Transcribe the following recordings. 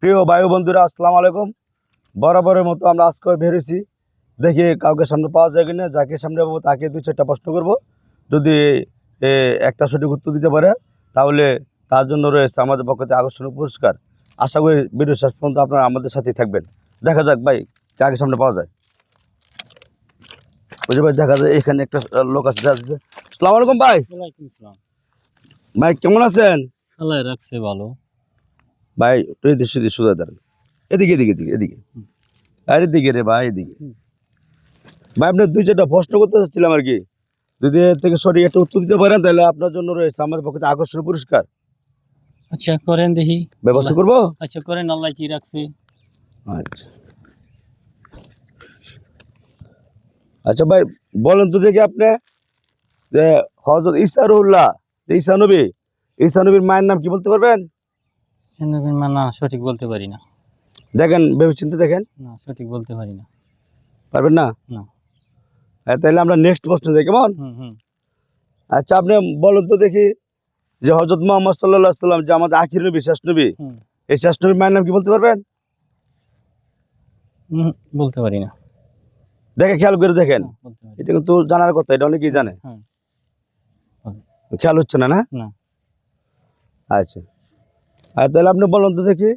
প্রিয় বায়ু বন্ধুরা, আসসালামু আলাইকুম। বরাবরের মতো আমরা আজকে বেরিয়েছি, দেখি কাউকে সামনে পাওয়া যায় কিনা। যাকে সামনে পাবো তাকে 2-4টা প্রশ্ন করব। যদি একটা সঠিক উত্তর দিতে পারে তাহলে তার জন্য রয়েছে আমাদের পক্ষ থেকে আকর্ষণীয় পুরস্কার। আশা করি ভিডিও শেষ পর্যন্ত আপনারা আমাদের সাথেই থাকবেন। দেখা যাক ভাই কাকে সামনে পাওয়া যায়। বুঝে ভাই, দেখা যায় এখানে একটা লোক আছে। আসসালামু আলাইকুম ভাই। ওয়ালাইকুম আসসালাম। ভাই কেমন আছেন? আল্লাহ রাখছে ভালো। ভাই এদিকে সোজা দাঁড়ান, এদিকে এদিকে এদিকে এদিকে আর এদিকে রে ভাই, এদিকে। ভাই আপনার 2-4টা প্রশ্ন করতে চাচ্ছিলাম আর কি। যদি এর থেকে সঠিক একটা উত্তর দিতে পারেন তাহলে আপনার জন্য রয়েছে আমাদের পক্ষে আকর্ষণীয় পুরস্কার। আচ্ছা করেন দেখি। ব্যবস্থা করবো। আচ্ছা করেন, আল্লাহ কি রাখছে। আচ্ছা আচ্ছা ভাই, বলেন তো দেখি আপনি যে হযরত ঈসা নবীর মায়ের নাম কি বলতে পারবেন? না সঠিক বলতে পারি না। দেখেন, ভেবে চিন্তে দেখেন। না সঠিক বলতে পারি না। পারবেন না? না। তাহলে আমরা নেক্সট প্রশ্ন যাই, কেমন? আচ্ছা আপনি বলেন তো দেখি যে হযরত মুহাম্মদ সাল্লাল্লাহু আলাইহি সাল্লাম যে আমাদের আখির নবী, শেষ নবী, এই শেষ নবীর মায়ের নাম কি বলতে পারবেন? বলতে পারি না। দেখে খেয়াল করে দেখেন, এটা কিন্তু জানার কথা, এটা অনেকেই জানে। খেয়াল হচ্ছে না? না। আচ্ছা আর তাহলে আপনি বলুন তো দেখি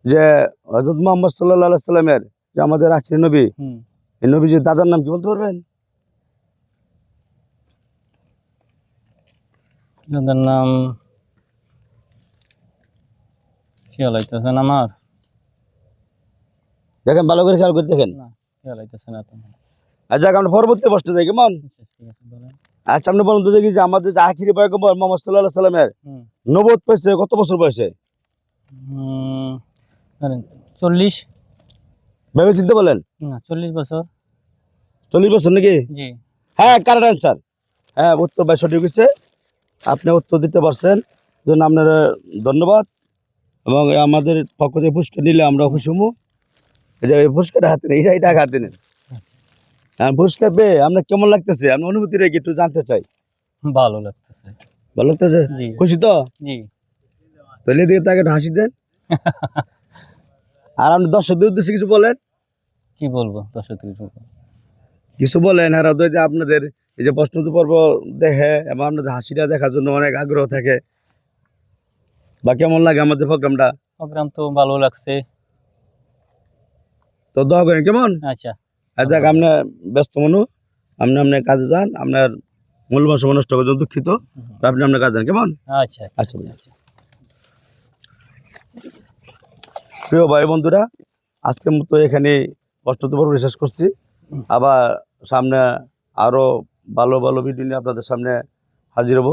যে হযরত মুহাম্মদ সাল্লাল্লাহু আলাইহি সাল্লামের যে আমাদের আখির নবী, এই নবীজির দাদার নাম কি বলতে পারবেন? দাদার নাম খেয়াল আইতেছে না আমার। দেখেন, ভালো করে খেয়াল করে দেখেন। না খেয়াল আইতেছে না তো। আচ্ছা আমরা পরবর্তী প্রশ্ন যাই, কেমন? ঠিক আছে বলেন। আচ্ছা আপনি বলুন তো দেখি যে আমাদের যে আখিরি পয়গম্বর মুহাম্মদ সাল্লাল্লাহু আলাইহি সাল্লামের নবুয়ত পেয়েছে কত বছর বয়সে? 40। ভেবে চিন্তে বলেন। না 40 বছর। 40 বছর নাকি? জি। হ্যাঁ, কারেক্ট অ্যান্সার। হ্যাঁ, উত্তর ভাই সঠিক হয়েছে। আপনি উত্তর দিতে পারছেন, জন্য আপনার ধন্যবাদ। এবং আমাদের পক্ষ থেকে পুরস্কার নিলে আমরা খুশি হবো। এই যে পুরস্কারটা হাতে নেই, এটা হাতে নেন। পুরস্কার পেয়ে আপনার কেমন লাগতেছে? আমি অনুভূতিটা একটু জানতে চাই। ভালো লাগতেছে। ভালো লাগতেছে? খুশি তো? জি। তাহলে এদিকে তাকে হাসি দেন। আর আপনি দর্শকদের উদ্দেশ্যে কিছু বলেন। কি বলবো দর্শকদের কিছু বলেন। আর যে আপনাদের এই যে প্রশ্ন পর্ব দেখে এবং আপনাদের হাসিটা দেখার জন্য অনেক আগ্রহ থাকে, বা কেমন লাগে আমাদের প্রোগ্রামটা? প্রোগ্রাম তো ভালো লাগছে। তো দোয়া করেন, কেমন? আচ্ছা যাক, আপনি ব্যস্ত মানুষ, আপনি আপনার কাজে যান। আপনার মূল্যবান সময় নষ্ট করার জন্য দুঃখিত। আপনি আপনার কাজে যান, কেমন? আচ্ছা আচ্ছা। প্রিয় ভাই বন্ধুরা, আজকের মতো এখানে প্রশ্নোত্তর পর্ব শেষ করছি। আবার সামনে আরও ভালো ভালো ভিডিও নিয়ে আপনাদের সামনে হাজির হব,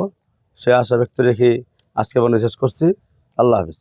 সে আশা ব্যক্ত রেখে আজকে শেষ করছি। আল্লাহ হাফিজ।